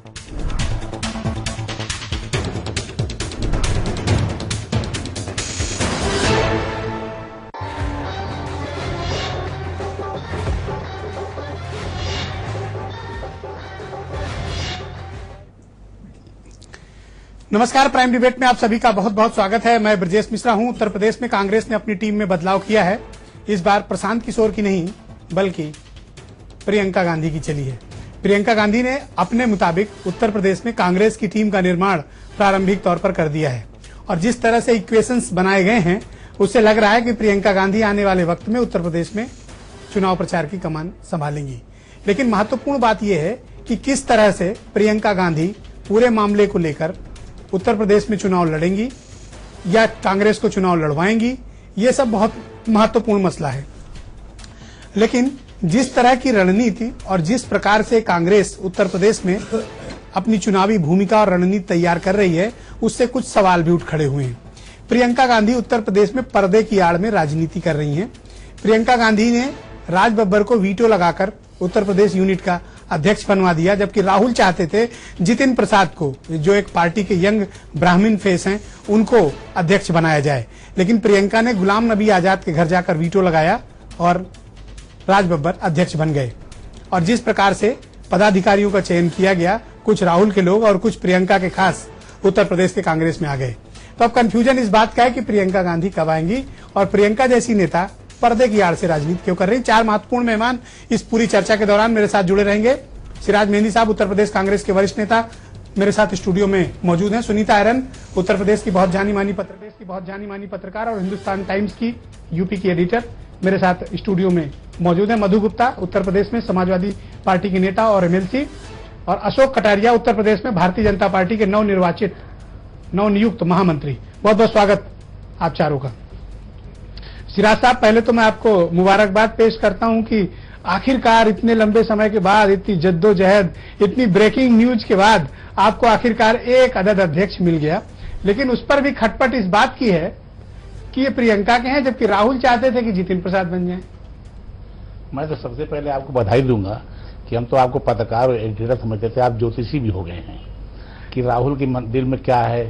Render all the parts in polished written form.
नमस्कार, prime debate में आप सभी का बहुत बहुत स्वागत है। मैं ब्रजेश मिश्रा हूं। उत्तर प्रदेश में कांग्रेस ने अपनी टीम में बदलाव किया है। इस बार प्रशांत किशोर की नहीं बल्कि प्रियंका गांधी की चली है। प्रियंका गांधी ने अपने मुताबिक उत्तर प्रदेश में कांग्रेस की टीम का निर्माण प्रारंभिक तौर पर कर दिया है और जिस तरह से इक्वेशंस बनाए गए हैं उससे लग रहा है कि प्रियंका गांधी आने वाले वक्त में उत्तर प्रदेश में चुनाव प्रचार की कमान संभालेंगी। लेकिन महत्वपूर्ण बात यह है कि किस तरह से प्रियंका गांधी पूरे मामले को लेकर उत्तर प्रदेश में चुनाव लड़ेंगी या कांग्रेस को चुनाव लड़वाएंगी, ये सब बहुत महत्वपूर्ण मसला है। लेकिन जिस तरह की रणनीति और जिस प्रकार से कांग्रेस उत्तर प्रदेश में अपनी चुनावी भूमिका और रणनीति तैयार कर रही है, उससे कुछ सवाल भी उठ खड़े हुए हैं। प्रियंका गांधी उत्तर प्रदेश में पर्दे की आड़ में राजनीति कर रही हैं। प्रियंका गांधी ने राज बब्बर को वीटो लगाकर उत्तर प्रदेश यूनिट का अध्यक्ष बनवा दिया, जबकि राहुल चाहते थे जितिन प्रसाद को, जो एक पार्टी के यंग ब्राह्मण फेस हैं, उनको अध्यक्ष बनाया जाए। लेकिन प्रियंका ने गुलाम नबी आजाद के घर जाकर वीटो लगाया और राज बब्बर अध्यक्ष बन गए। और जिस प्रकार से पदाधिकारियों का चयन किया गया, कुछ राहुल के लोग और कुछ प्रियंका के खास उत्तर प्रदेश के कांग्रेस में आ गए। तो अब कंफ्यूजन इस बात का है कि प्रियंका गांधी कब आएंगी और प्रियंका जैसी नेता पर्दे की आड़ से राजनीति क्यों कर रही। चार महत्वपूर्ण मेहमान इस पूरी चर्चा के दौरान मेरे साथ जुड़े रहेंगे। सिराज मेहंदी साहब, उत्तर प्रदेश कांग्रेस के वरिष्ठ नेता, मेरे साथ स्टूडियो में मौजूद हैं। सुनीता आयरन, उत्तर प्रदेश की बहुत जानी मानी पत्रकार और हिंदुस्तान टाइम्स की यूपी की एडिटर, मेरे साथ स्टूडियो में मौजूद है। मधु गुप्ता, उत्तर प्रदेश में समाजवादी पार्टी की नेता और एमएलसी, और अशोक कटारिया, उत्तर प्रदेश में भारतीय जनता पार्टी के नवनियुक्त महामंत्री। बहुत बहुत स्वागत आप चारों का। सिराज साहब, पहले तो मैं आपको मुबारकबाद पेश करता हूं कि आखिरकार इतने लंबे समय के बाद, इतनी जद्दोजहद, इतनी ब्रेकिंग न्यूज के बाद आपको आखिरकार एक अदद अध्यक्ष मिल गया। लेकिन उस पर भी खटपट इस बात की है कि ये प्रियंका के हैं, जबकि राहुल चाहते थे कि जितिन प्रसाद बन जाए। मैं तो सबसे पहले आपको बधाई दूंगा कि हम तो आपको पत्रकार और एडिटर समझते थे, आप ज्योतिषी भी हो गए हैं। कि राहुल के दिल में क्या है,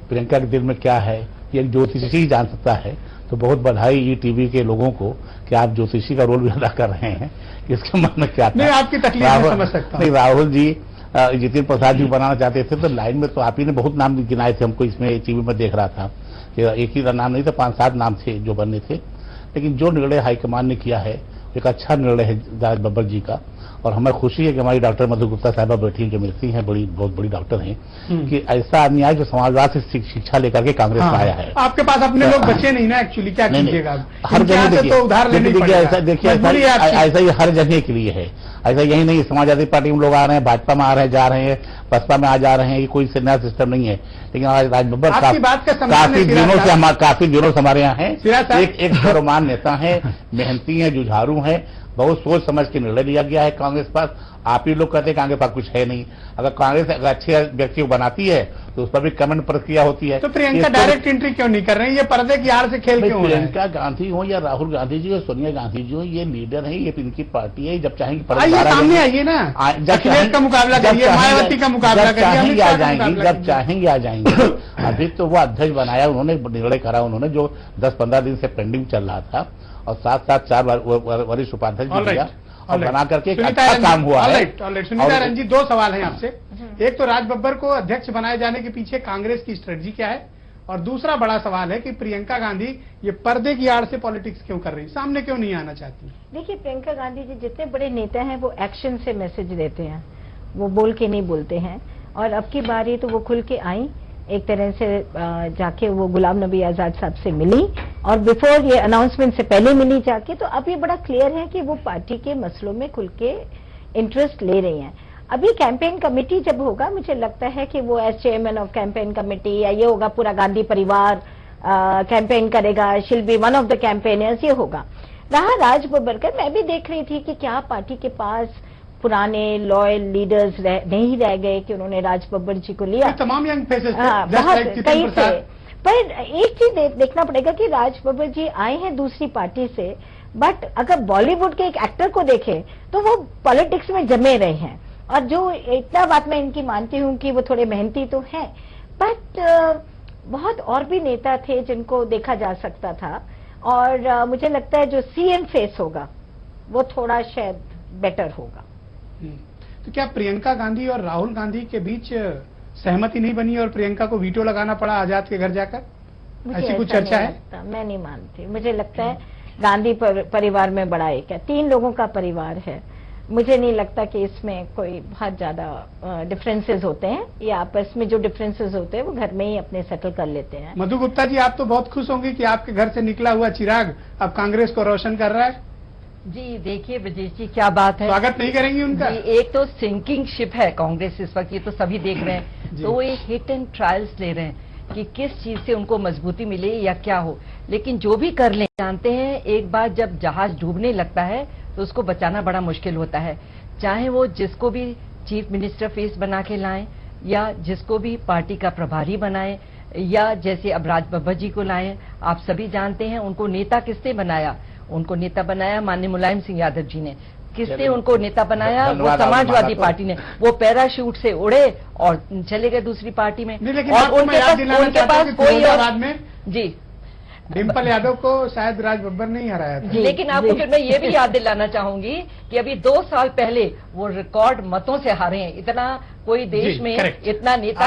प्रियंका के दिल में क्या है, ये एक ज्योतिषी ही जान सकता है। तो बहुत बधाई ई टीवी के लोगों को कि आप ज्योतिषी का रोल भी अदा कर रहे हैं। इसके मन में क्या था? नहीं, आपकी तकलीफ मैं समझ सकता हूं। नहीं, राहुल जी जितिन प्रसाद जी बनाना चाहते थे, तो लाइन में तो आप ही ने बहुत नाम गिनाए थे। हमको इसमें टीवी में देख रहा था कि एक ही नाम नहीं था, 5-7 नाम थे जो बनने थे। लेकिन जो निर्णय हाईकमान ने किया है, एक अच्छा निर्णय है राज बब्बर जी का। और हमें खुशी है कि हमारी डॉक्टर मधु गुप्ता साहिबा बैठी जो मिलती हैं, बहुत बड़ी डॉक्टर हैं, कि ऐसा आदमी आया जो समाजवाद से शिक्षा लेकर के कांग्रेस में आया है। आपके पास अपने लोग बचे नहीं ना, एक्चुअली क्या कीजिएगा? हर जगह तो उधार लेने देखिए, ऐसा ही हर जगह के लिए है। ऐसा यही नहीं, समाजवादी पार्टी में लोग आ रहे हैं, भाजपा में आ रहे हैं, जा रहे हैं, बसपा में आ जा रहे हैं, ये कोई नया सिस्टम नहीं है। लेकिन आज राज बब्बर काफी दिनों से हमारे यहाँ है। एक सर्वमान नेता है, मेहनती है, जुझारू है, बहुत सोच समझ के निर्णय लिया गया है कांग्रेस पास। आप ही लोग कहते हैं कांग्रेस पास कुछ है नहीं। अगर कांग्रेस अच्छे व्यक्ति को बनाती है तो उस पर भी कमेंट प्रक्रिया होती है। तो प्रियंका डायरेक्ट एंट्री क्यों नहीं कर रही है? ये पर्दे की आड़ से खेल क्यों? प्रियंका गांधी हो या राहुल गांधी जी हो, सोनिया गांधी जी हो, ये लीडर है, ये इनकी पार्टी है। जब चाहेंगे सामने आइए ना, अखिलेश का मुकाबला करिए, मायावती का मुकाबला करिए, जब चाहेंगे आ जाएंगे। अभी तो वो अध्यक्ष बनाया उन्होंने, निर्णय करा उन्होंने, जो 10-15 दिन से पेंडिंग चल रहा था, और साथ 4 वरिष्ठ उपाध्यक्ष भी दिया और बना करके एक अच्छा काम हुआ है। सुनीता रंजी, 2 सवाल हैं आपसे। एक तो राज बब्बर को अध्यक्ष बनाए जाने के पीछे कांग्रेस की स्ट्रेटजी क्या है, और दूसरा बड़ा सवाल है कि प्रियंका गांधी ये पर्दे की आड़ से पॉलिटिक्स क्यों कर रही, सामने क्यों नहीं आना चाहती? देखिए, प्रियंका गांधी जी जितने बड़े नेता हैं वो एक्शन से मैसेज देते हैं, वो बोल के नहीं बोलते हैं। और अब की बारी तो वो खुल के आई, एक तरह से जाके वो गुलाम नबी आजाद साहब से मिली, और बिफोर ये अनाउंसमेंट से पहले मिली जाके। तो अब ये बड़ा क्लियर है कि वो पार्टी के मसलों में खुल के इंटरेस्ट ले रही हैं। अभी कैंपेन कमेटी जब होगा, मुझे लगता है कि वो as chairman of campaign committee, या ये होगा पूरा गांधी परिवार कैंपेन करेगा, she'll be one of the campaigners, ये होगा। रहा राज बब्बर का, मैं भी देख रही थी कि क्या पार्टी के पास पुराने लॉयल लीडर्स नहीं रह गए कि उन्होंने राज बब्बर जी को लिया। तमाम यंग फेसेस बहुत कई थे। पर एक चीज देखना पड़ेगा कि राज बब्बर जी आए हैं दूसरी पार्टी से, बट अगर बॉलीवुड के एक एक्टर को देखें तो वो पॉलिटिक्स में जमे रहे हैं। और जो इतना बात मैं इनकी मानती हूँ कि वो थोड़े मेहनती तो हैं, बट बहुत और भी नेता थे जिनको देखा जा सकता था। और मुझे लगता है जो सीएम फेस होगा वो थोड़ा शायद बेटर होगा। तो क्या प्रियंका गांधी और राहुल गांधी के बीच सहमति नहीं बनी और प्रियंका को वीटो लगाना पड़ा आजाद के घर जाकर? ऐसी कुछ चर्चा है? मैं नहीं मानती। मुझे लगता है गांधी परिवार में बड़ा एक है, 3 लोगों का परिवार है। मुझे नहीं लगता कि इसमें कोई बहुत ज्यादा डिफरेंसेस होते हैं। ये आपस में जो डिफरेंसेस होते हैं वो घर में ही अपने सेटल कर लेते हैं। मधु गुप्ता जी, आप तो बहुत खुश होंगे कि आपके घर से निकला हुआ चिराग अब कांग्रेस को रोशन कर रहा है। जी देखिए ब्रजेश जी, क्या बात है। स्वागत नहीं करेंगी उनका? जी, एक तो सिंकिंग शिप है कांग्रेस इस वक्त, ये तो सभी देख रहे हैं। तो वो एक हिट एंड ट्रायल्स ले रहे हैं कि किस चीज से उनको मजबूती मिले या क्या हो। लेकिन जो भी कर ले, जानते हैं एक बार जब जहाज डूबने लगता है तो उसको बचाना बड़ा मुश्किल होता है। चाहे वो जिसको भी चीफ मिनिस्टर फेस बना के लाएं या जिसको भी पार्टी का प्रभारी बनाएं या जैसे अब राज बब्बर जी को लाएं। आप सभी जानते हैं उनको नेता किसने बनाया? उनको नेता बनाया माननीय मुलायम सिंह यादव जी ने। किसने उनको नेता बनाया? वो समाजवादी पार्टी ने। वो पैराशूट से उड़े और चले गए दूसरी पार्टी में। और उनके पास कोई और जी डिम्पल यादव को शायद राज बब्बर ने ही हराया था। लेकिन आपको फिर मैं ये भी याद दिलाना चाहूंगी कि अभी 2 साल पहले वो रिकॉर्ड मतों से हारे हैं। इतना कोई देश में इतना नेता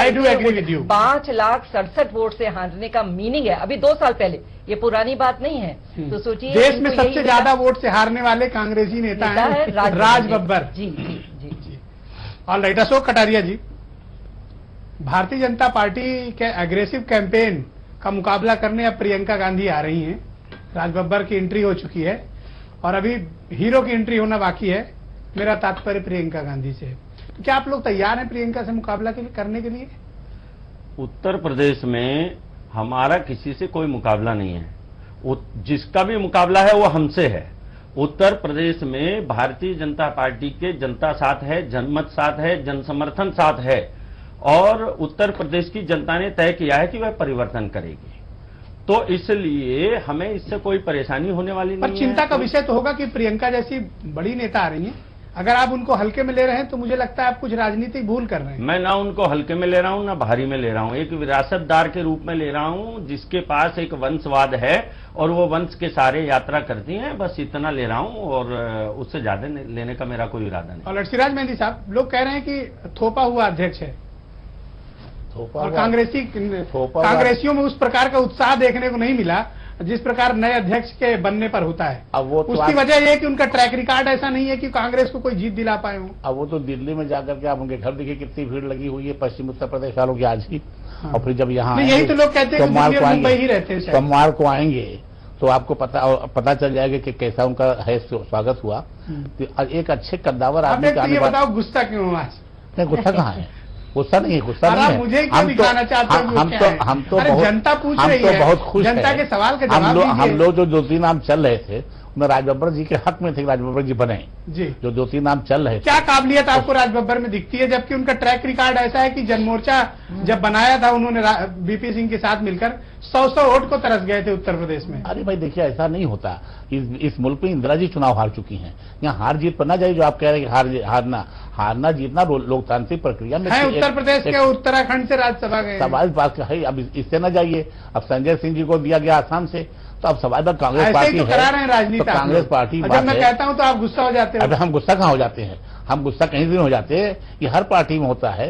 5,67,000 वोट से हारने का मीनिंग है अभी 2 साल पहले, ये पुरानी बात नहीं है। तो सोचिए देश में सबसे ज्यादा वोट से हारने वाले कांग्रेसी नेता है राज बब्बर। जी जी जी जी। ऑल राइट, अशोक कटारिया जी, भारतीय जनता पार्टी के एग्रेसिव कैंपेन का मुकाबला करने अब प्रियंका गांधी आ रही हैं। राज बब्बर की एंट्री हो चुकी है और अभी हीरो की एंट्री होना बाकी है। मेरा तात्पर्य प्रियंका गांधी से है। तो क्या आप लोग तैयार हैं प्रियंका से मुकाबला करने के लिए? उत्तर प्रदेश में हमारा किसी से कोई मुकाबला नहीं है। जिसका भी मुकाबला है वो हमसे है। उत्तर प्रदेश में भारतीय जनता पार्टी के जनता साथ है, जनमत साथ है, जनसमर्थन साथ है और उत्तर प्रदेश की जनता ने तय किया है कि वह परिवर्तन करेगी। तो इसलिए हमें इससे कोई परेशानी होने वाली नहीं है। पर चिंता का विषय तो होगा कि प्रियंका जैसी बड़ी नेता आ रही हैं, अगर आप उनको हल्के में ले रहे हैं तो मुझे लगता है आप कुछ राजनीतिक भूल कर रहे हैं। मैं ना उनको हल्के में ले रहा हूं ना भारी में ले रहा हूं, एक विरासतदार के रूप में ले रहा हूं जिसके पास एक वंशवाद है और वो वंश के सारे यात्रा करती हैं, बस इतना ले रहा हूं और उससे ज्यादा लेने का मेरा कोई इरादा नहीं। और सिराज मेहंदी साहब, लोग कह रहे हैं कि थोपा हुआ अध्यक्ष है और कांग्रेसियों में उस प्रकार का उत्साह देखने को नहीं मिला जिस प्रकार नए अध्यक्ष के बनने पर होता है। अब वो तो उसकी वजह यह है कि उनका ट्रैक रिकॉर्ड ऐसा नहीं है कि कांग्रेस को कोई जीत दिला पाए हो। अब वो तो दिल्ली में जाकर के आप उनके घर देखिए कितनी भीड़ लगी हुई है, पश्चिम उत्तर प्रदेश वालों की आज ही। हाँ। और फिर जब यहाँ यही तो लोग कहते हैं कि दिल्ली और मुंबई ही रहते हैं। सोमवार को आएंगे तो आपको पता चल जाएगा कि कैसा उनका है स्वागत हुआ। तो एक अच्छे कद्दावर आदमी का। ये बताओ गुस्सा क्यों आज? नहीं, गुस्सा कहाँ है? गुस्सा नहीं है, गुस्सा नहीं है। मुझे क्यों दिखाना चाहते हैं? हम तो जनता पूछ रही है, बहुत खुश जनता के सवाल के जवाब दीजिए। हम लोग जो 2-3 नाम चल रहे थे उनमें राज बब्बर जी के हक में थे, राज बब्बर जी बने जी। जो 2-3 नाम चल रहे थे, क्या काबिलियत आपको राज बब्बर में दिखती है? जबकि उनका ट्रैक रिकॉर्ड ऐसा है कि जनमोर्चा जब बनाया था उन्होंने बीपी सिंह के साथ मिलकर 100 वोट को तरस गए थे उत्तर प्रदेश में। अरे भाई देखिए, ऐसा नहीं होता। इस मुल्क में इंदिरा जी चुनाव हार चुकी हैं। यहाँ हार जीत पर ना जाइए जो आप कह रहे हैं कि हारना जीतना लोकतांत्रिक प्रक्रिया में है। उत्तर प्रदेश के उत्तराखंड से राज्यसभा गए। सवाल बात है, अब इससे ना जाइए। अब संजय सिंह जी को दिया गया आसाम से, तो अब सवाल बात कांग्रेस पार्टी तो करा रहे हैं राजनीति। तो कांग्रेस पार्टी जब मैं कहता हूं तो आप गुस्सा हो जाते हैं। अब हम गुस्सा कहाँ हो जाते हैं? हम गुस्सा कहीं भी हो जाते हैं, ये हर पार्टी में होता है।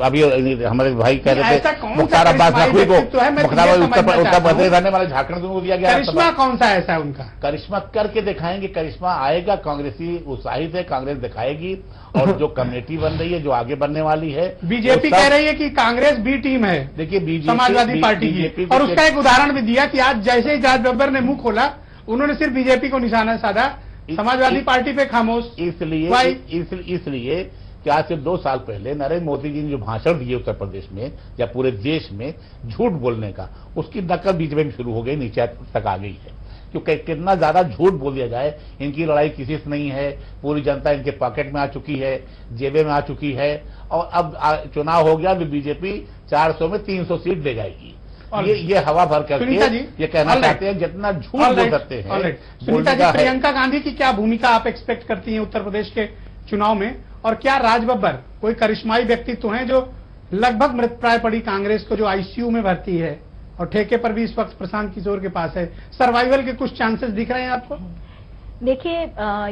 अभी हमारे भाई कह रहे थे मुख्तार अब्बास नकवी को उत्तर प्रदेश रहने वाले झारखंड को दिया गया। करिश्मा कौन सा ऐसा है उनका? करिश्मा करके दिखाएंगे, करिश्मा आएगा। कांग्रेसी उत्साहित है, कांग्रेस दिखाएगी। और जो कमेटी बन रही है, जो आगे बनने वाली है, बीजेपी कह रही है कि कांग्रेस बी टीम है। देखिए बीजेपी समाजवादी पार्टी की, और उसका एक उदाहरण भी दिया कि आज जैसे ही राज बब्बर ने मुंह खोला उन्होंने सिर्फ बीजेपी को निशाना साधा, समाजवादी पार्टी पे खामोश। इसलिए कि आज से 2 साल पहले नरेंद्र मोदी जी ने जो भाषण दिए उत्तर प्रदेश में या पूरे देश में झूठ बोलने का, उसकी नकल बीच में शुरू हो गई, नीचे तक आ गई है। क्योंकि कितना ज्यादा झूठ बोल दिया जाए, इनकी लड़ाई किसी से नहीं है, पूरी जनता इनके पॉकेट में आ चुकी है, जेबे में आ चुकी है। और अब चुनाव हो गया तो बीजेपी 400 में 300 सीट ले जाएगी। ये हवा भर करके ये कहना चाहते हैं जितना झूठ बोल सकते हैं। सुनीता जी, प्रियंका गांधी की क्या भूमिका आप एक्सपेक्ट करती हैं उत्तर प्रदेश के चुनाव में, और क्या राज बब्बर कोई करिश्माई व्यक्तित्व हैं जो लगभग मृतप्राय पड़ी कांग्रेस को, जो आईसीयू में भर्ती है और ठेके पर भी इस वक्त प्रशांत किशोर के पास है, सर्वाइवल के कुछ चांसेस दिख रहे हैं आपको? देखिए,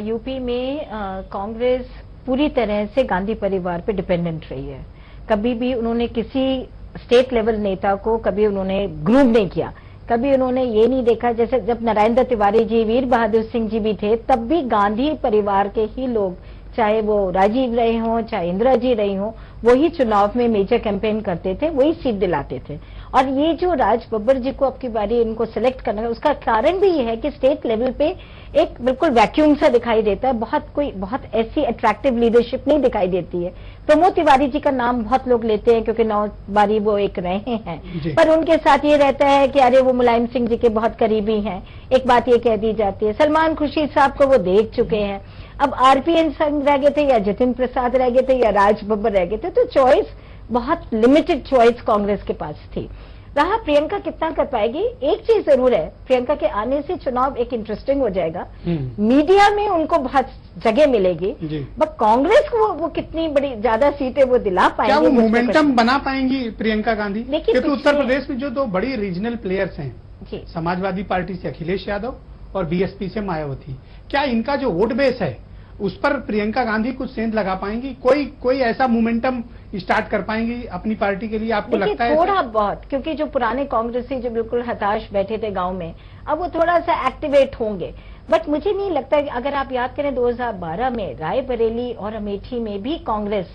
यूपी में कांग्रेस पूरी तरह से गांधी परिवार पे डिपेंडेंट रही है। कभी भी उन्होंने किसी स्टेट लेवल नेता को कभी उन्होंने ग्रूम नहीं किया, कभी उन्होंने ये नहीं देखा, जैसे जब नरेंद्र तिवारी जी, वीर बहादुर सिंह जी भी थे, तब भी गांधी परिवार के ही लोग, चाहे वो राजीव रहे हों, चाहे इंदिरा जी रही हों, वही चुनाव में मेजर कैंपेन करते थे, वही सीट दिलाते थे। और ये जो राज बब्बर जी को अब की बारी इनको सिलेक्ट करना है, उसका कारण भी ये है कि स्टेट लेवल पे एक बिल्कुल वैक्यूम सा दिखाई देता है, बहुत ऐसी अट्रैक्टिव लीडरशिप नहीं दिखाई देती है। प्रमोद तिवारी जी का नाम बहुत लोग लेते हैं क्योंकि 9 बारी वो एक रहे हैं, पर उनके साथ ये रहता है कि अरे वो मुलायम सिंह जी के बहुत करीबी हैं, एक बात ये कह दी जाती है। सलमान खुर्शीद साहब को वो देख चुके हैं, अब आरपीएन संघ रह गए थे या जतिन प्रसाद रह गए थे या राज बब्बर रह गए थे, तो चॉइस बहुत लिमिटेड चॉइस कांग्रेस के पास थी। रहा प्रियंका कितना कर पाएगी, एक चीज जरूर है, प्रियंका के आने से चुनाव एक इंटरेस्टिंग हो जाएगा, मीडिया में उनको बहुत जगह मिलेगी, बट कांग्रेस को वो कितनी बड़ी ज्यादा सीटें वो दिला पाएंगे, क्या वो मोमेंटम बना पाएंगी प्रियंका गांधी? क्योंकि उत्तर प्रदेश में जो 2 बड़ी रीजनल प्लेयर्स हैं, समाजवादी पार्टी से अखिलेश यादव और बीएसपी से मायावती, क्या इनका जो वोट बेस है उस पर प्रियंका गांधी कुछ सेंध लगा पाएंगी? कोई ऐसा मोमेंटम स्टार्ट कर पाएंगी अपनी पार्टी के लिए, आपको लगता है? थोड़ा बहुत, क्योंकि जो पुराने कांग्रेसी जो बिल्कुल हताश बैठे थे गांव में, अब वो थोड़ा सा एक्टिवेट होंगे। बट मुझे नहीं लगता कि अगर आप याद करें 2012 में रायबरेली और अमेठी में भी कांग्रेस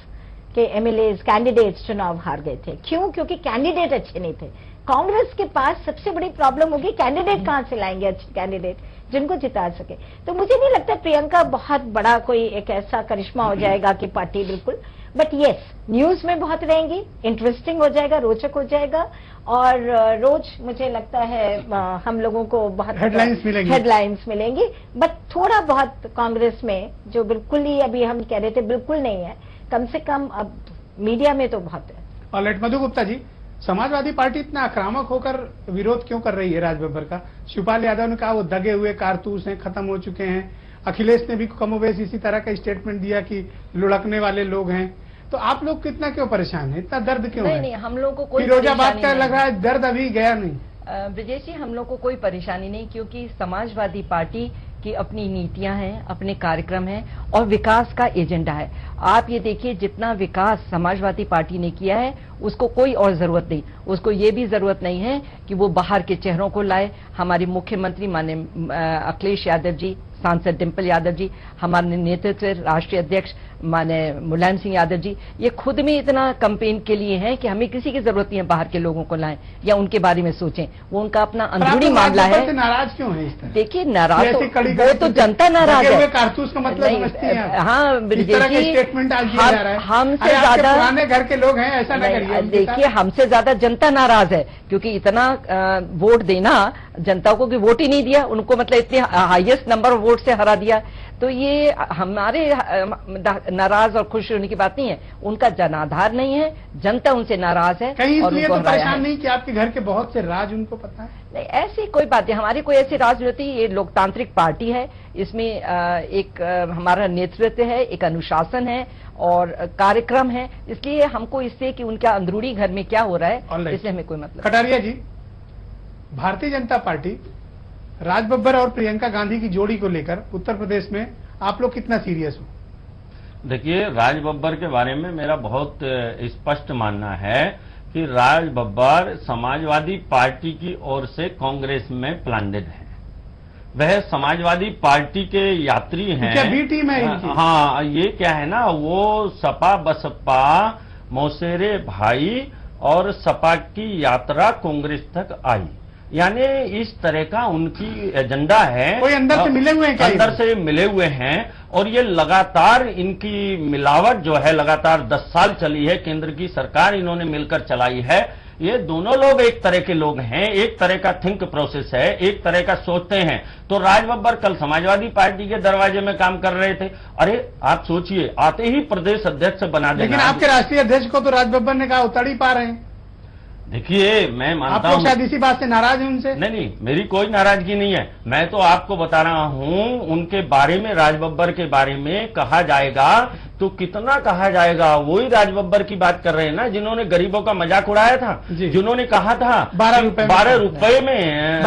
के एमएलए कैंडिडेट्स चुनाव हार गए थे। क्यों? क्योंकि कैंडिडेट अच्छे नहीं थे। कांग्रेस के पास सबसे बड़ी प्रॉब्लम होगी कैंडिडेट कहां से लाएंगे अच्छे कैंडिडेट जिनको जिता सके। तो मुझे नहीं लगता प्रियंका बहुत बड़ा कोई एक ऐसा करिश्मा हो जाएगा कि पार्टी बिल्कुल, बट यस न्यूज में बहुत रहेंगी, इंटरेस्टिंग हो जाएगा, रोचक हो जाएगा, और रोज मुझे लगता है हम लोगों को बहुत हेडलाइंस मिलेंगी। बट थोड़ा बहुत कांग्रेस में जो बिल्कुल ही अभी हम कह रहे थे बिल्कुल नहीं है, कम से कम अब मीडिया में तो बहुत है। ऑलराइट, मधु गुप्ता जी, समाजवादी पार्टी इतना आक्रामक होकर विरोध क्यों कर रही है राज बब्बर का? शिवपाल यादव ने कहा वो दगे हुए कारतूस हैं, खत्म हो चुके हैं। अखिलेश ने भी कमोबेश इसी तरह का स्टेटमेंट दिया कि लुढ़कने वाले लोग हैं। तो आप लोग कितना क्यों परेशान हैं, इतना दर्द क्यों है? नहीं, हम लोग को कोई फिरोजाबाद का लग रहा है दर्द अभी गया नहीं। ब्रजेश जी, हम लोग को कोई परेशानी नहीं, क्योंकि समाजवादी पार्टी की अपनी नीतियां हैं, अपने कार्यक्रम हैं और विकास का एजेंडा है। आप ये देखिए, जितना विकास समाजवादी पार्टी ने किया है उसको कोई और जरूरत नहीं, उसको ये भी जरूरत नहीं है कि वो बाहर के चेहरों को लाए। हमारे मुख्यमंत्री माननीय अखिलेश यादव जी, सांसद डिम्पल यादव जी, हमारे नेतृत्व राष्ट्रीय अध्यक्ष माननीय मुलायम सिंह यादव जी, ये खुद में इतना कैंपेन के लिए हैं कि हमें किसी की जरूरत नहीं है बाहर के लोगों को लाएं या उनके बारे में सोचें। वो उनका अपना अंदरूनी मामला है। नाराज क्यों है इस तरह? देखिए, नाराज वो तो जनता नाराज है। कारतूस का मतलब समझती हैं? हाँ ब्रजेश जी, स्टेटमेंट आज दिया जा रहा है। हमसे ज्यादा पुराने घर के लोग हैं, ऐसा ना करिए। देखिए, हमसे ज्यादा जनता नाराज है, क्योंकि इतना वोट देना जनता को कि वोट ही नहीं दिया उनको, मतलब इतने हाईएस्ट नंबर ऑफ वोट से हरा दिया। तो ये हमारे नाराज और खुश होने की बात नहीं है, उनका जनाधार नहीं है, जनता उनसे नाराज है। कहीं इसलिए तो परेशान नहीं कि आपके घर के बहुत से राज उनको पता है? नहीं, ऐसी कोई बात नहीं, हमारी कोई ऐसी राज नहीं होती। ये लोकतांत्रिक पार्टी है, इसमें एक हमारा नेतृत्व है, एक अनुशासन है और कार्यक्रम है, इसलिए हमको इससे कि उनका अंदरूनी घर में क्या हो रहा है इससे हमें कोई मतलब। कटारिया जी, भारतीय जनता पार्टी राज बब्बर और प्रियंका गांधी की जोड़ी को लेकर उत्तर प्रदेश में आप लोग कितना सीरियस हो? देखिए, राज बब्बर के बारे में मेरा बहुत स्पष्ट मानना है कि राज बब्बर समाजवादी पार्टी की ओर से कांग्रेस में प्लांटेड है। वह समाजवादी पार्टी के यात्री हैं। क्या बी टीम है इनकी? हाँ, ये क्या है ना, वो सपा बसपा मौसेरे भाई और सपा की यात्रा कांग्रेस तक आई, यानी इस तरह का उनकी एजेंडा है। कोई अंदर से मिले हुए हैं क्या? अंदर से मिले हुए हैं, और ये लगातार इनकी मिलावट जो है लगातार 10 साल चली है, केंद्र की सरकार इन्होंने मिलकर चलाई है। ये दोनों लोग एक तरह के लोग हैं, एक तरह का थिंक प्रोसेस है, एक तरह का सोचते हैं। तो राज बब्बर कल समाजवादी पार्टी के दरवाजे में काम कर रहे थे। अरे आप सोचिए, आते ही प्रदेश अध्यक्ष बना देना। लेकिन आपके राष्ट्रीय अध्यक्ष को तो राज बब्बर ने कहा उतार ही पा रहे हैं। देखिए, मैं मानता आप लोग हूं, शायद इसी बात से नाराज हैं उनसे। नहीं, मेरी कोई नाराजगी नहीं है। मैं तो आपको बता रहा हूं, उनके बारे में, राज बब्बर के बारे में कहा जाएगा तो कितना कहा जाएगा। वही राज बब्बर की बात कर रहे हैं ना, जिन्होंने गरीबों का मजाक उड़ाया था, जिन्होंने कहा था 12 रुपए में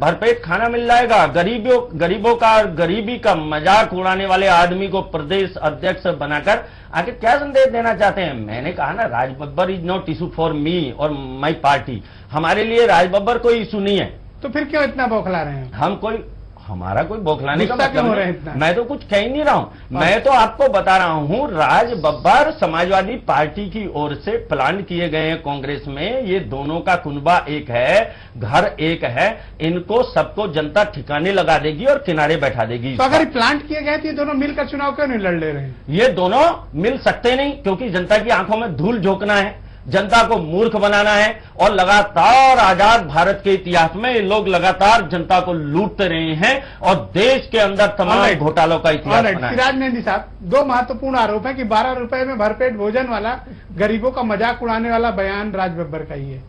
भरपेट खाना मिल जाएगा। गरीबों का, गरीबी का मजाक उड़ाने वाले आदमी को प्रदेश अध्यक्ष बनाकर आखिर क्या संदेश देना चाहते हैं? मैंने कहा ना, Raj Babbar is not issue for me और माई पार्टी। हमारे लिए राज बब्बर कोई इशू नहीं है। तो फिर क्यों इतना बौखला रहे हैं? हमारा कोई बौखलाने का मतलब हो रहा है नहीं। मैं तो कुछ कह ही नहीं रहा हूं। मैं तो आपको बता रहा हूं, राज बब्बर समाजवादी पार्टी की ओर से प्लान किए गए हैं कांग्रेस में। ये दोनों का कुनबा एक है, घर एक है। इनको सबको जनता ठिकाने लगा देगी और किनारे बैठा देगी। तो अगर प्लांट किए गए तो ये दोनों मिलकर चुनाव क्यों नहीं लड़ ले रहे हैं? ये दोनों मिल सकते नहीं, क्योंकि जनता की आंखों में धूल झोंकना है, जनता को मूर्ख बनाना है। और लगातार आजाद भारत के इतिहास में ये लोग लगातार जनता को लूटते रहे हैं और देश के अंदर तमाम घोटालों का इतिहास बना है। सिराज मेहंदी साहब, दो महत्वपूर्ण आरोप है कि 12 रुपए में भरपेट भोजन वाला, गरीबों का मजाक उड़ाने वाला बयान राज बब्बर का ही है,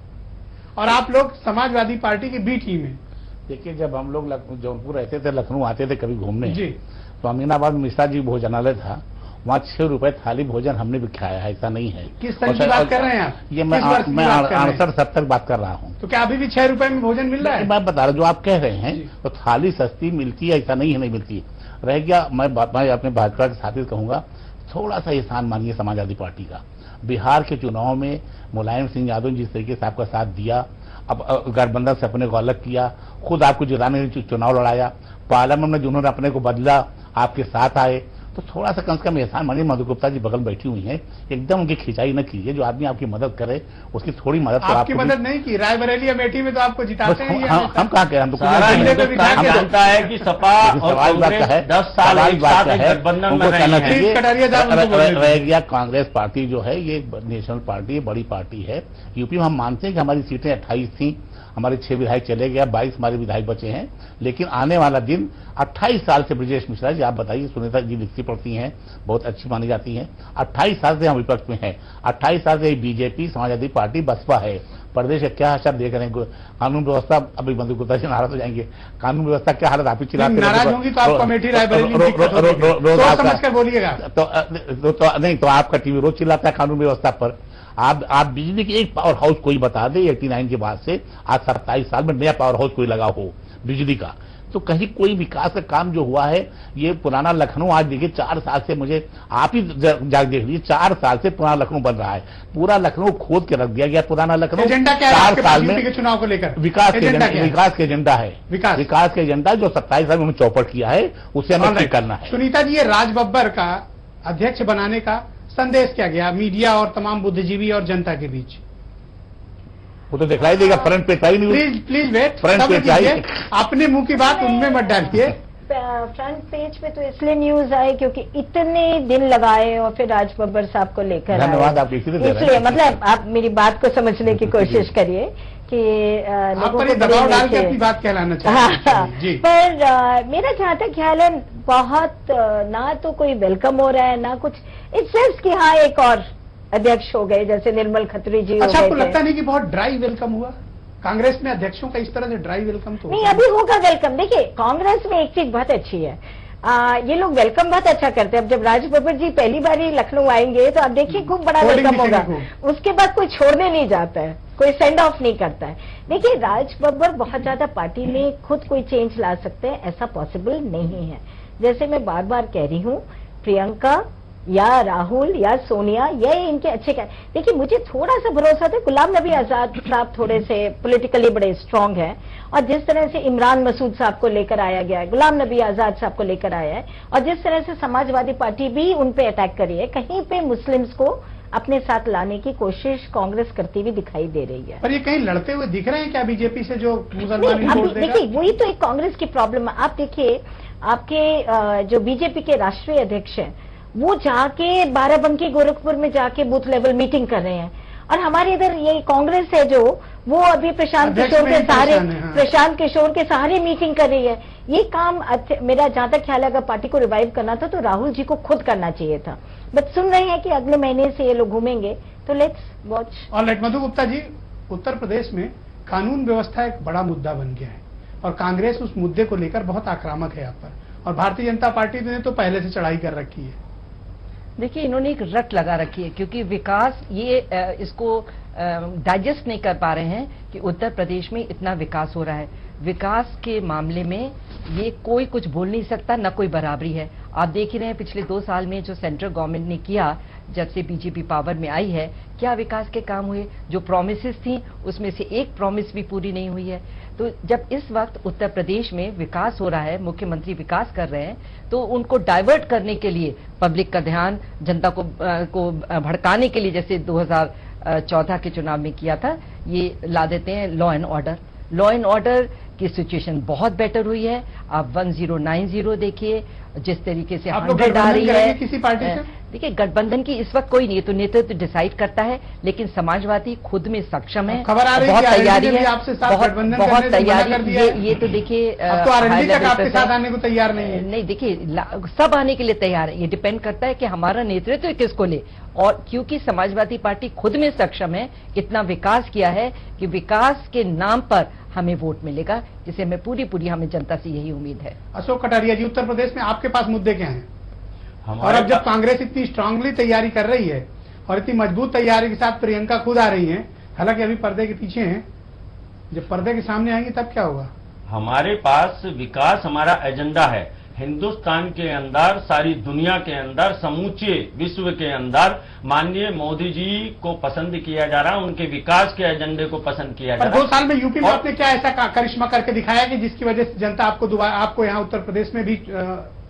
और आप लोग समाजवादी पार्टी की बी टीम है। देखिए, जब हम लोग जौनपुर रहते थे, लखनऊ आते थे कभी घूमने जी, तो अमीनाबाद में मिश्रा जी भोजनालय था, वहाँ 6 रुपए थाली भोजन हमने भी खाया है, ऐसा नहीं है। किस तरह की बात कर रहे हैं आप? ये मैं 68 तक बात कर रहा हूँ। तो क्या अभी भी 6 रुपए में भोजन मिल रहा है? मैं बता रहा हूँ, जो आप कह रहे हैं तो थाली सस्ती मिलती है, ऐसा नहीं है नहीं मिलती। रह गया, मैं अपने भाजपा के साथी कहूंगा, थोड़ा सा एहसान मानिए समाजवादी पार्टी का। बिहार के चुनाव में मुलायम सिंह यादव जिस तरीके से आपका साथ दिया, अब गठबंधन से अपने को अलग किया, खुद आपको जिताने चुनाव लड़ाया, पार्लियामेंट में जिन्होंने अपने को बदला आपके साथ आए, तो थोड़ा सा कम से कम एहसान मानिए। मधु गुप्ता जी बगल बैठी हुई हैं, एकदम उनकी खिंचाई न कीजिए। जो आदमी आपकी मदद करे उसकी थोड़ी मदद तो आपकी मदद नहीं की। रायबरेली अमेठी में तो आपको जिताते हैं। हम कहा कह, हम तो जानता है कि सपा और कांग्रेस 10 साल एक साथ गठबंधन में रह गया। कांग्रेस पार्टी जो है ये नेशनल पार्टी है, बड़ी पार्टी है। यूपी में हम मानते हैं कि हमारी सीटें 28 थी, हमारे 6 विधायक चले गया, 22 हमारे विधायक बचे हैं। लेकिन आने वाला दिन 28 साल से ब्रजेश मिश्रा जी, आप बताइए, सुनीता जी लिखती पढ़ती हैं, बहुत अच्छी मानी जाती हैं। 28 साल से हम विपक्ष में हैं। 28 साल से बीजेपी, समाजवादी पार्टी, बसपा है। प्रदेश का क्या हाल देख रहे हैं? कानून व्यवस्था, अभी मधु गुप्ता जी नाराज हो जाएंगे, कानून व्यवस्था क्या हालत आप ही चिल्लाते हैं। नाराज होंगी तो आप कमेटी रायबरेली बोलिएगा तो नहीं, तो आपका टीवी रोज चिल्लाता है कानून व्यवस्था पर। आप बिजली की एक पावर हाउस कोई बता दे 89 के बाद से आज 27 साल में नया पावर हाउस कोई लगा हो बिजली का, तो कहीं कोई विकास का काम जो हुआ है। ये पुराना लखनऊ आज देखिए 4 साल से, मुझे आप ही जाग देख लीजिए, 4 साल से पुराना लखनऊ बन रहा है। पूरा लखनऊ खोद के रख दिया गया। पुराना लखनऊ 4 साल में चुनाव को लेकर विकास के एजेंडा है। विकास के एजेंडा जो 27 साल में उन्होंने चौपट किया है, उसे हमें ठीक करना है। सुनीता जी, ये राज बब्बर का अध्यक्ष बनाने का संदेश क्या गया मीडिया और तमाम बुद्धिजीवी और जनता के बीच? वो तो दिखलाई देगा, फ्रंट पे आई नहीं। प्लीज वेट, फ्रंट पे चाहिए। अपने मुंह की बात उनमें मत डालिए। फ्रंट पेज पे तो इसलिए न्यूज आई क्योंकि इतने दिन लगाए और फिर राज बब्बर साहब को लेकर धन्यवाद आप इसलिए, मतलब आप मेरी बात को समझने की कोशिश करिए कि लोगों को दबाव डाल के अपनी बात कहलाना चाहिए। पर मेरा जहाँ तक ख्याल है, बहुत ना तो कोई वेलकम हो रहा है ना कुछ। इट्स जस्ट कि हाँ एक और अध्यक्ष हो गए, जैसे निर्मल खत्री जी। अच्छा, आपको लगता नहीं कि बहुत ड्राई वेलकम हुआ कांग्रेस में? अध्यक्षों का इस तरह से ड्राई वेलकम तो नहीं, अभी होगा वेलकम। देखिए, कांग्रेस में एक चीज बहुत अच्छी है, ये लोग वेलकम बहुत अच्छा करते हैं। अब जब राज बब्बर जी पहली बार ही लखनऊ आएंगे तो आप देखिए खूब बड़ा वेलकम होगा। उसके बाद कोई छोड़ने नहीं जाता है, कोई सेंड ऑफ नहीं करता है। देखिए, राज बब्बर बहुत ज्यादा पार्टी में खुद कोई चेंज ला सकते हैं, ऐसा पॉसिबल नहीं है। जैसे मैं बार बार कह रही हूँ, प्रियंका या राहुल या सोनिया, ये इनके अच्छे क्या। देखिए, मुझे थोड़ा सा भरोसा था, गुलाम नबी आजाद साहब थोड़े से पॉलिटिकली बड़े स्ट्रांग हैं, और जिस तरह से इमरान मसूद साहब को लेकर आया गया है, गुलाम नबी आजाद साहब को लेकर आया है, और जिस तरह से समाजवादी पार्टी भी उन पे अटैक करी है, कहीं पे मुस्लिम्स को अपने साथ लाने की कोशिश कांग्रेस करती हुई दिखाई दे रही है। पर ये कहीं लड़ते हुए दिख रहे हैं क्या बीजेपी से, जो मुसलमान? देखिए, वही तो एक कांग्रेस की प्रॉब्लम है। आप देखिए, आपके जो बीजेपी के राष्ट्रीय अध्यक्ष हैं, वो जाके बाराबंकी गोरखपुर में जाके बूथ लेवल मीटिंग कर रहे हैं, और हमारे इधर ये कांग्रेस है जो वो अभी प्रशांत किशोर के सहारे मीटिंग कर रही है। ये काम मेरा जहां तक ख्याल है, अगर पार्टी को रिवाइव करना था तो राहुल जी को खुद करना चाहिए था। बट सुन रहे हैं कि अगले महीने से ये लोग घूमेंगे, तो लेट्स वॉच। ऑलराइट, मधु गुप्ता जी, उत्तर प्रदेश में कानून व्यवस्था एक बड़ा मुद्दा बन गया है और कांग्रेस उस मुद्दे को लेकर बहुत आक्रामक है यहाँ पर, और भारतीय जनता पार्टी ने तो पहले से चढ़ाई कर रखी है। देखिए, इन्होंने एक रट लगा रखी है क्योंकि विकास ये इसको डाइजेस्ट नहीं कर पा रहे हैं कि उत्तर प्रदेश में इतना विकास हो रहा है। विकास के मामले में ये कोई कुछ बोल नहीं सकता, न कोई बराबरी है। आप देख ही रहे हैं पिछले 2 साल में जो सेंट्रल गवर्नमेंट ने किया, जब से बीजेपी पावर में आई है, क्या विकास के काम हुए। जो प्रॉमिसेस थी उसमें से एक प्रॉमिस भी पूरी नहीं हुई है। तो जब इस वक्त उत्तर प्रदेश में विकास हो रहा है, मुख्यमंत्री विकास कर रहे हैं, तो उनको डाइवर्ट करने के लिए, पब्लिक का ध्यान जनता को भड़काने के लिए, जैसे 2014 के चुनाव में किया था, ये ला देते हैं law and order. Law and order की सिचुएशन बहुत बेटर हुई है। आप 1090 देखिए, जिस तरीके से 100 आ रही है किसी पार्टी से। देखिए, गठबंधन की इस वक्त कोई नहीं है, तो नेतृत्व डिसाइड करता है, लेकिन समाजवादी खुद में सक्षम है, खबर आ रही है, बहुत तैयारी है, बहुत तैयारी। ये तो देखिए, आपके साथ आने को तैयार नहीं है। नहीं, देखिए, सब आने के लिए तैयार है। ये डिपेंड करता है कि हमारा नेतृत्व किसको ले, और क्योंकि समाजवादी पार्टी खुद में सक्षम है, इतना विकास किया है कि विकास के नाम पर हमें वोट मिलेगा, जिसे हमें पूरी हमें जनता से यही उम्मीद है। अशोक कटारिया जी, उत्तर प्रदेश में आपके पास मुद्दे क्या हैं? और अब जब कांग्रेस इतनी स्ट्रांगली तैयारी कर रही है और इतनी मजबूत तैयारी के साथ प्रियंका खुद आ रही हैं, हालांकि अभी पर्दे के पीछे हैं, जब पर्दे के सामने आएंगी तब क्या होगा? हमारे पास विकास हमारा एजेंडा है। हिंदुस्तान के अंदर, सारी दुनिया के अंदर, समूचे विश्व के अंदर माननीय मोदी जी को पसंद किया जा रहा है, उनके विकास के एजेंडे को पसंद किया जा रहा है। 2 साल में यूपी में आपने क्या ऐसा करिश्मा करके दिखाया कि जिसकी वजह से जनता आपको यहाँ उत्तर प्रदेश में भी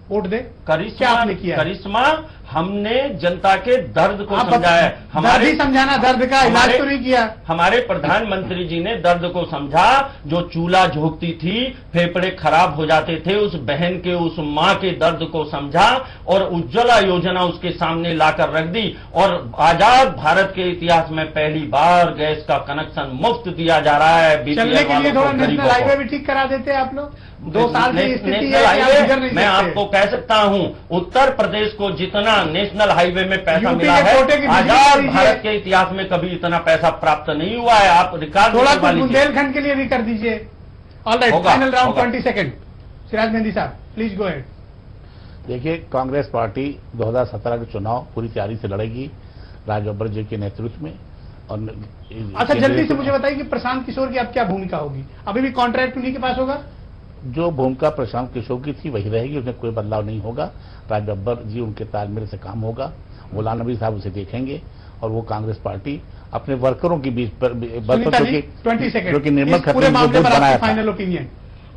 वोट दे? क्या आपने किया? करिश्मा हमने जनता के दर्द को समझाया है। हमारे समझाना, दर्द का इलाज तो नहीं किया। हमारे प्रधानमंत्री जी ने दर्द को समझा। जो चूल्हा झोंकती थी, फेफड़े खराब हो जाते थे, उस बहन के, उस मां के दर्द को समझा और उज्ज्वला योजना उसके सामने लाकर रख दी। और आजाद भारत के इतिहास में पहली बार गैस का कनेक्शन मुफ्त दिया जा रहा है। चलने के लिए थोड़ा नेशनल हाईवे भी ठीक करा देते आप लोग। 2 साल से स्थिति है, मैं आपको कह सकता हूं, उत्तर प्रदेश को जितना नेशनल हाईवे में पैसा मिला है, आजाद भारत के इतिहास में कभी इतना पैसा प्राप्त नहीं हुआ है। आप रिकॉर्ड थोड़ा कुछ बुंदेलखंड के लिए भी कर दीजिए। All right, final round 20 second. Siraj mehndi साहब, प्लीज गो अहेड। देखिए, कांग्रेस पार्टी 2017 के चुनाव पूरी तैयारी से लड़ेगी राज बब्बर जी के नेतृत्व में। और अच्छा, जल्दी से मुझे बताइए कि प्रशांत किशोर की अब क्या भूमिका होगी? अभी भी कॉन्ट्रैक्ट उन्हीं के पास होगा? जो भूमिका प्रशांत किशोर की थी वही रहेगी, उसमें कोई बदलाव नहीं होगा। राज बब्बर जी उनके तालमेल से काम होगा, गुलाम नबी साहब उसे देखेंगे और वो कांग्रेस पार्टी अपने वर्करों के बीच पर जो कि निर्मल खत्री फाइनल ओपिनियन।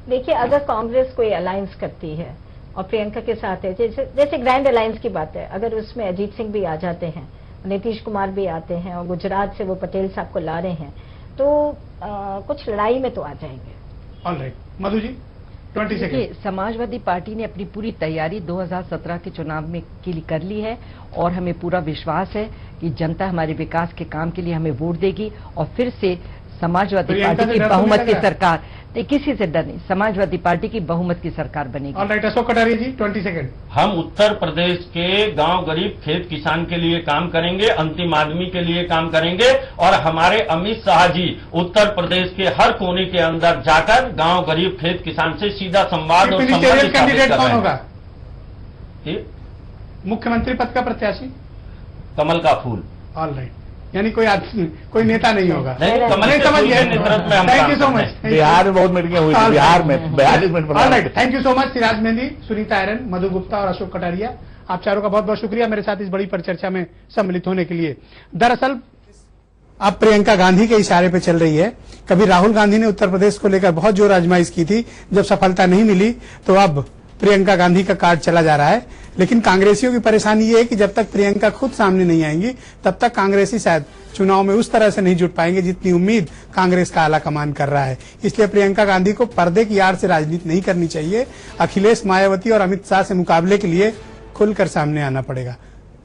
देखिए, अगर कांग्रेस कोई अलायंस करती है और प्रियंका के साथ है, जैसे ग्रैंड अलायंस की बात है, अगर उसमें अजीत सिंह भी आ जाते हैं, नीतीश कुमार भी आते हैं और गुजरात से वो पटेल साहब को ला रहे हैं, तो कुछ लड़ाई में तो आ जाएंगे। All right, Madhu ji 20 second. Samajwadi party ने अपनी पूरी तैयारी 2017 के चुनाव में के लिए कर ली है और हमें पूरा विश्वास है कि जनता हमारे विकास के काम के लिए हमें वोट देगी और फिर से समाजवादी पार्टी की बहुमत की सरकार, किसी से डर नहीं, समाजवादी पार्टी की बहुमत की सरकार बनेगी। ऑल राइट, अशोक कटारिया जी 20 सेकंड। हम उत्तर प्रदेश के गांव गरीब खेत किसान के लिए काम करेंगे, अंतिम आदमी के लिए काम करेंगे और हमारे अमित शाह जी उत्तर प्रदेश के हर कोने के अंदर जाकर गांव गरीब खेत किसान से सीधा संवाद और संपर्क कैंडिडेट कौन होगा? मुख्यमंत्री पद का प्रत्याशी कमल का फूल। ऑल राइट, यानी कोई नेता नहीं होगा। नहीं, समझ गए। Thank you so much. Bihar में बहुत मीटिंगें हुई थी, बिहार में 42 minute. Right, thank you so much Siraj Mehndi, Sunita Airan, Madhu Gupta और अशोक कटारिया, आप चारों का बहुत बहुत शुक्रिया मेरे साथ इस बड़ी परिचर्चा में सम्मिलित होने के लिए। दरअसल अब प्रियंका गांधी के इशारे पे चल रही है। कभी राहुल गांधी ने उत्तर प्रदेश को लेकर बहुत जोर आजमाइश की थी, जब सफलता नहीं मिली तो अब प्रियंका गांधी का कार्ड चला जा रहा है। लेकिन कांग्रेसियों की परेशानी ये है कि जब तक प्रियंका खुद सामने नहीं आएंगी तब तक कांग्रेसी शायद चुनाव में उस तरह से नहीं जुट पाएंगे जितनी उम्मीद कांग्रेस का आला कमान कर रहा है। इसलिए प्रियंका गांधी को पर्दे की आड़ से राजनीति नहीं करनी चाहिए। अखिलेश, मायावती और अमित शाह से मुकाबले के लिए खुलकर सामने आना पड़ेगा।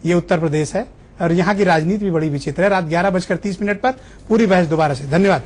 ये उत्तर प्रदेश है और यहाँ की राजनीति भी बड़ी विचित्र है। रात 11:30 पर पूरी बहस दोबारा से। धन्यवाद।